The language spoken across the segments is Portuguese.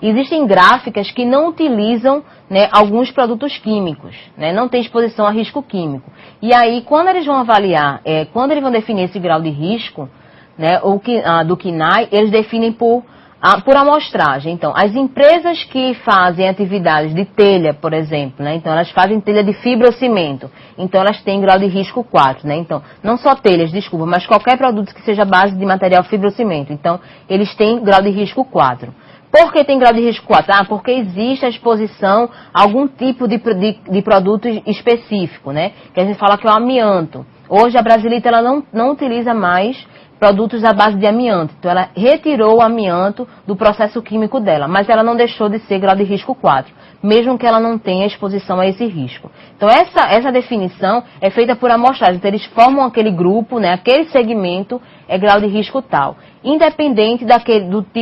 Existem gráficas que não utilizam, né, alguns produtos químicos, né, não tem exposição a risco químico. E aí, quando eles vão avaliar, quando eles vão definir esse grau de risco, né, do KINAI, eles definem por amostragem. Então, as empresas que fazem atividades de telha, por exemplo, né, então elas fazem telha de fibrocimento, então elas têm grau de risco 4, né, então, não só telhas, desculpa, mas qualquer produto que seja base de material fibrocimento, então, eles têm grau de risco 4. Por que tem grau de risco 4? Porque existe a exposição a algum tipo de produto específico, né? Que a gente fala que é o amianto. Hoje a Brasilite ela não utiliza mais produtos à base de amianto. Então ela retirou o amianto do processo químico dela, mas ela não deixou de ser grau de risco 4, mesmo que ela não tenha exposição a esse risco. Então essa definição é feita por amostragem. Então eles formam aquele grupo, né? Aquele segmento é grau de risco tal, independente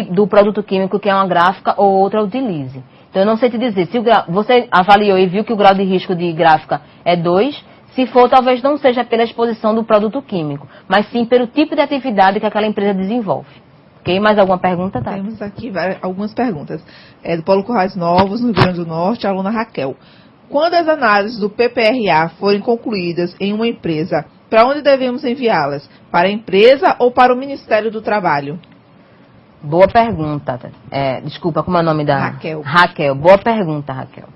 do produto químico que é uma gráfica ou outra utilize. Então eu não sei te dizer, se você avaliou e viu que o grau de risco de gráfica é 2, se for, talvez não seja pela exposição do produto químico, mas sim pelo tipo de atividade que aquela empresa desenvolve. Ok? Mais alguma pergunta, tá? Temos aqui algumas perguntas. Do Paulo Currais Novos, no Rio Grande do Norte, a aluna Raquel. Quando as análises do PPRA forem concluídas em uma empresa, para onde devemos enviá-las? Para a empresa ou para o Ministério do Trabalho? Boa pergunta. Desculpa, como é o nome da... Raquel. Raquel. Boa pergunta, Raquel.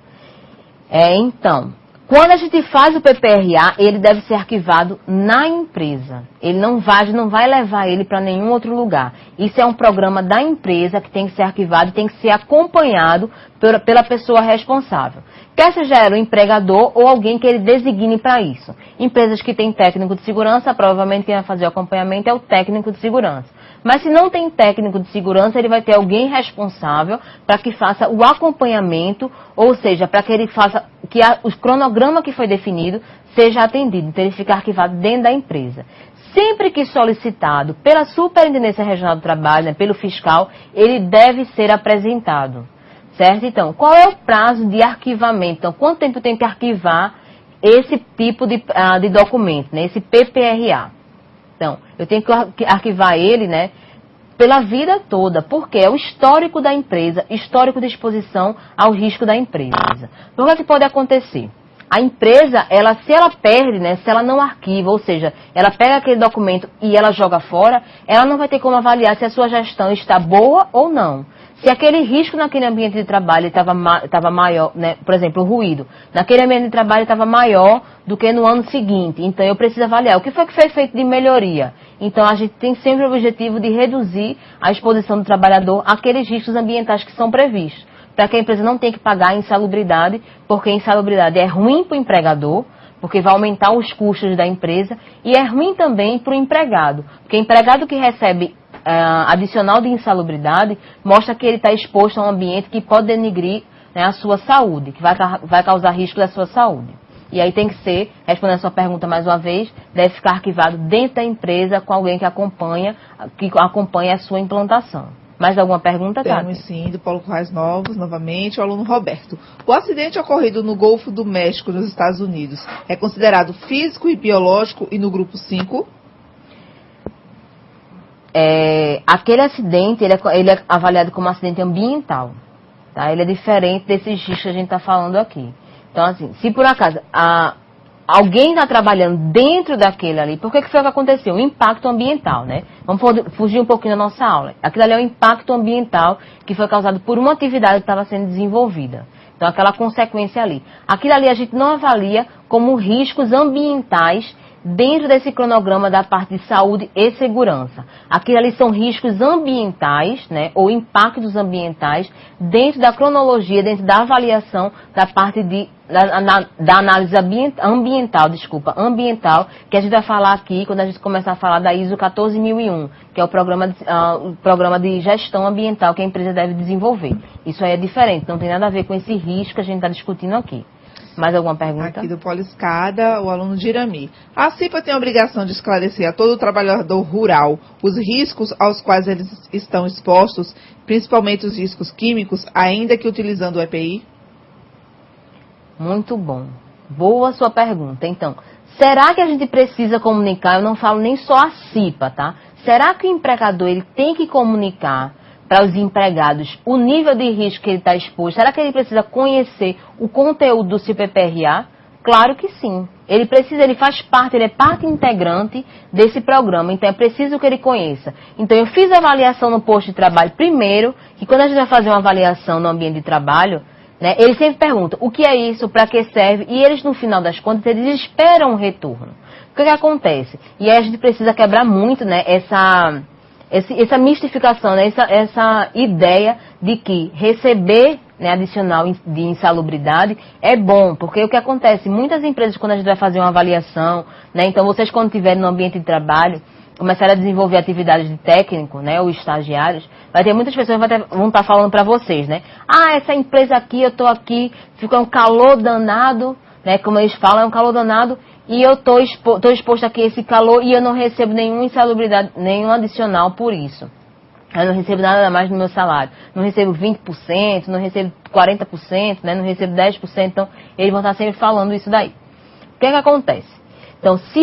Então, quando a gente faz o PPRA, ele deve ser arquivado na empresa. Ele não vai levar ele para nenhum outro lugar. Isso é um programa da empresa que tem que ser arquivado e tem que ser acompanhado pela pessoa responsável. Quer seja o empregador ou alguém que ele designe para isso. Empresas que têm técnico de segurança, provavelmente quem vai fazer o acompanhamento é o técnico de segurança. Mas se não tem técnico de segurança, ele vai ter alguém responsável para que faça o acompanhamento, ou seja, para que ele faça que o cronograma que foi definido seja atendido. Então ele fica arquivado dentro da empresa. Sempre que solicitado pela Superintendência Regional do Trabalho, né, pelo fiscal, ele deve ser apresentado. Certo? Então, qual é o prazo de arquivamento? Então, quanto tempo tem que arquivar esse tipo de documento, né, esse PPRA? Então, eu tenho que arquivar ele, né, pela vida toda, porque é o histórico da empresa, histórico de exposição ao risco da empresa. Então, o que pode acontecer? A empresa, se ela perde, né, se ela não arquiva, ou seja, ela pega aquele documento e ela joga fora, ela não vai ter como avaliar se a sua gestão está boa ou não. Se aquele risco naquele ambiente de trabalho estava maior, né, por exemplo, o ruído, naquele ambiente de trabalho estava maior do que no ano seguinte, então eu preciso avaliar o que foi feito de melhoria. Então a gente tem sempre o objetivo de reduzir a exposição do trabalhador àqueles riscos ambientais que são previstos, para que a empresa não tenha que pagar a insalubridade, porque a insalubridade é ruim para o empregador, porque vai aumentar os custos da empresa, e é ruim também para o empregado, porque o empregado que recebe adicional de insalubridade mostra que ele está exposto a um ambiente que pode denigrir, né, a sua saúde, que vai causar risco da sua saúde. E aí tem que ser, respondendo a sua pergunta mais uma vez, deve ficar arquivado dentro da empresa com alguém que acompanha a sua implantação. Mais alguma pergunta, Tati? Temos sim, do Paulo Currais Novos, novamente, o aluno Roberto. O acidente ocorrido no Golfo do México, nos Estados Unidos, é considerado físico e biológico e no grupo 5? Aquele acidente, ele é avaliado como acidente ambiental, tá? Ele é diferente desses riscos que a gente está falando aqui. Então, assim, se por acaso alguém está trabalhando dentro daquele ali, por que foi que aconteceu? Um impacto ambiental, né? Vamos fugir um pouquinho da nossa aula. Aquilo ali é um impacto ambiental que foi causado por uma atividade que estava sendo desenvolvida. Então, aquela consequência ali. Aquilo ali a gente não avalia como riscos ambientais dentro desse cronograma da parte de saúde e segurança. Aquilo ali são riscos ambientais, né, ou impactos ambientais dentro da cronologia, dentro da avaliação da parte da análise ambiental, que a gente vai falar aqui quando a gente começar a falar da ISO 14001, que é o programa de gestão ambiental que a empresa deve desenvolver. Isso aí é diferente, não tem nada a ver com esse risco que a gente está discutindo aqui. Mais alguma pergunta? Aqui do Poliscada, o aluno Dirami. A CIPA tem a obrigação de esclarecer a todo trabalhador rural os riscos aos quais eles estão expostos, principalmente os riscos químicos, ainda que utilizando o EPI? Muito bom. Boa sua pergunta. Então, será que a gente precisa comunicar? Eu não falo nem só a CIPA, tá? Será que o empregador ele tem que comunicar para os empregados o nível de risco que ele está exposto? Será que ele precisa conhecer o conteúdo do CPPRA? Claro que sim. Ele precisa, ele faz parte, ele é parte integrante desse programa, então é preciso que ele conheça. Então eu fiz a avaliação no posto de trabalho primeiro, que quando a gente vai fazer uma avaliação no ambiente de trabalho, né, eles sempre perguntam o que é isso, para que serve, e eles no final das contas, eles esperam um retorno. O que acontece? E aí a gente precisa quebrar muito, né, essa mistificação, né, essa ideia de que receber, né, adicional de insalubridade é bom, porque o que acontece, muitas empresas quando a gente vai fazer uma avaliação, né, então vocês quando estiverem no ambiente de trabalho, começarem a desenvolver atividades de técnico, né, ou estagiários, vai ter muitas pessoas que vão estar falando para vocês, né, essa empresa aqui, eu estou aqui, fica um calor danado, né, como eles falam, é um calor danado, e eu estou exposto aqui a esse calor e eu não recebo nenhuma insalubridade, nenhum adicional por isso. Eu não recebo nada mais no meu salário. Não recebo 20%, não recebo 40%, né? Não recebo 10%. Então, eles vão estar sempre falando isso daí. O que acontece? Então, se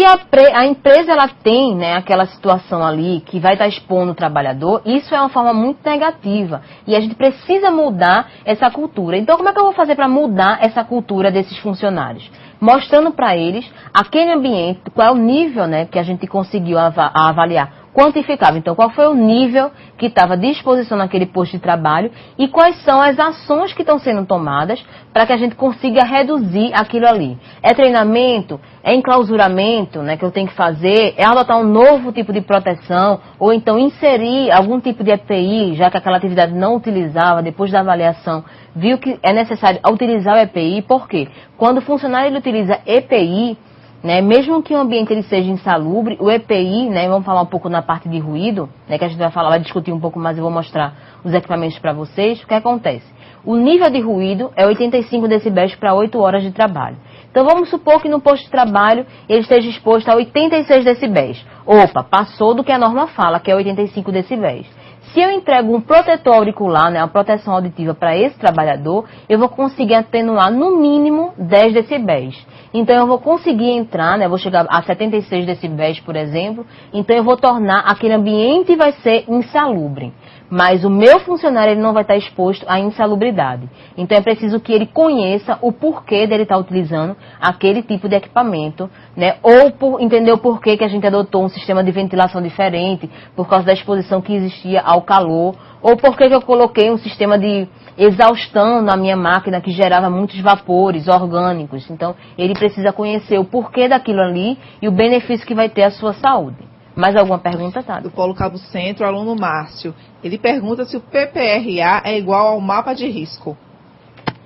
a empresa ela tem, né, aquela situação ali que vai estar expondo o trabalhador, isso é uma forma muito negativa. E a gente precisa mudar essa cultura. Então, como é que eu vou fazer para mudar essa cultura desses funcionários? Mostrando para eles aquele ambiente, qual é o nível, né, que a gente conseguiu avaliar. Quantificava. Então, qual foi o nível que estava à disposição naquele posto de trabalho e quais são as ações que estão sendo tomadas para que a gente consiga reduzir aquilo ali. É treinamento? É enclausuramento, né, que eu tenho que fazer? É adotar um novo tipo de proteção? Ou então inserir algum tipo de EPI, já que aquela atividade não utilizava, depois da avaliação, viu que é necessário utilizar o EPI? Por quê? Quando o funcionário ele utiliza EPI, né, mesmo que o ambiente ele seja insalubre, o EPI, né, vamos falar um pouco na parte de ruído, né, que a gente vai discutir um pouco mais, eu vou mostrar os equipamentos para vocês. O que acontece? O nível de ruído é 85 decibéis para 8 horas de trabalho. Então vamos supor que no posto de trabalho ele esteja exposto a 86 decibéis. Opa, passou do que a norma fala, que é 85 decibéis. Se eu entrego um protetor auricular, né, uma proteção auditiva para esse trabalhador, eu vou conseguir atenuar no mínimo 10 decibéis. Então eu vou conseguir entrar, né, vou chegar a 76 decibéis, por exemplo, então eu vou tornar aquele ambiente vai ser insalubre. Mas o meu funcionário ele não vai estar exposto à insalubridade. Então é preciso que ele conheça o porquê dele estar utilizando aquele tipo de equipamento, né? Ou entender o porquê que a gente adotou um sistema de ventilação diferente, por causa da exposição que existia ao calor, ou porquê que eu coloquei um sistema de exaustão na minha máquina que gerava muitos vapores orgânicos. Então ele precisa conhecer o porquê daquilo ali e o benefício que vai ter à sua saúde. Mais alguma pergunta, Tati? Do Polo Cabo Centro, o aluno Márcio. Ele pergunta se o PPRA é igual ao mapa de risco.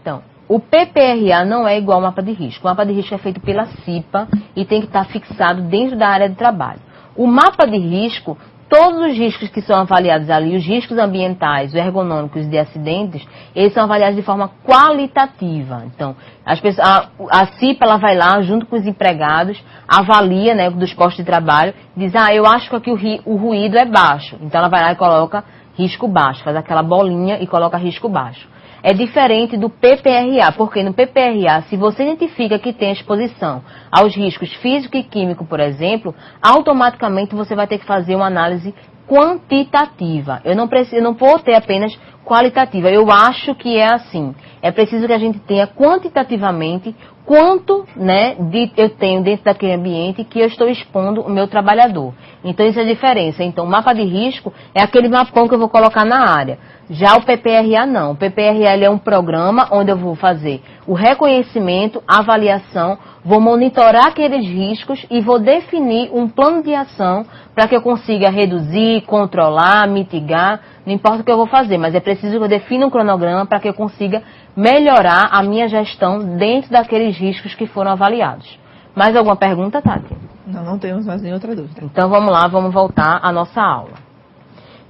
Então, o PPRA não é igual ao mapa de risco. O mapa de risco é feito pela CIPA e tem que estar fixado dentro da área de trabalho. O mapa de risco, todos os riscos que são avaliados ali, os riscos ambientais, ergonômicos de acidentes, eles são avaliados de forma qualitativa. Então, a CIPA ela vai lá, junto com os empregados, avalia, né, dos postos de trabalho, diz, eu acho que aqui o ruído é baixo. Então, ela vai lá e coloca risco baixo, faz aquela bolinha e coloca risco baixo. É diferente do PPRA, porque no PPRA, se você identifica que tem exposição aos riscos físico e químico, por exemplo, automaticamente você vai ter que fazer uma análise quantitativa. Eu não vou ter apenas qualitativa. Eu acho que é assim. É preciso que a gente tenha quantitativamente quanto, né, eu tenho dentro daquele ambiente que eu estou expondo o meu trabalhador. Então, isso é a diferença. Então, o mapa de risco é aquele mapão que eu vou colocar na área. Já o PPRA não. O PPRA ele é um programa onde eu vou fazer o reconhecimento, a avaliação, vou monitorar aqueles riscos e vou definir um plano de ação para que eu consiga reduzir, controlar, mitigar, não importa o que eu vou fazer, mas é preciso que eu defina um cronograma para que eu consiga melhorar a minha gestão dentro daqueles riscos que foram avaliados. Mais alguma pergunta, Tati? Não temos mais nenhuma outra dúvida. Então vamos lá, vamos voltar à nossa aula.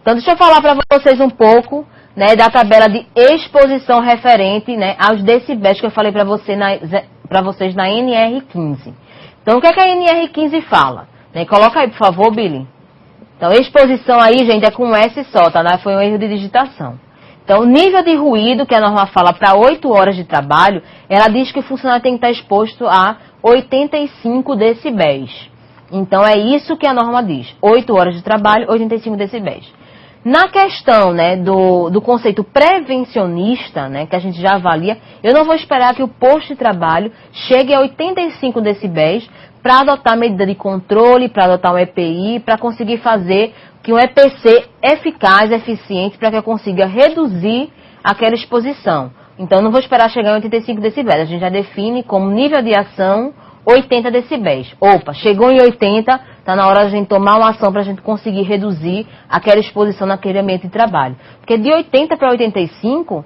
Então deixa eu falar para vocês um pouco, né, da tabela de exposição referente, né, aos decibéis que eu falei para vocês na NR15. Então o que é que a NR15 fala? Né, coloca aí, por favor, Billy. Então exposição aí, gente, é com um S só, tá? Foi um erro de digitação. Então o nível de ruído que a norma fala para 8 horas de trabalho, ela diz que o funcionário tem que estar exposto a 85 decibéis. Então é isso que a norma diz. 8 horas de trabalho, 85 decibéis. Na questão, né, do conceito prevencionista, né, que a gente já avalia, eu não vou esperar que o posto de trabalho chegue a 85 decibéis para adotar medida de controle, para adotar um EPI, para conseguir fazer que um EPC eficaz, eficiente, para que eu consiga reduzir aquela exposição. Então, eu não vou esperar chegar em 85 decibéis. A gente já define como nível de ação 80 decibéis. Opa, chegou em 80, está na hora de a gente tomar uma ação para a gente conseguir reduzir aquela exposição naquele ambiente de trabalho. Porque de 80 para 85...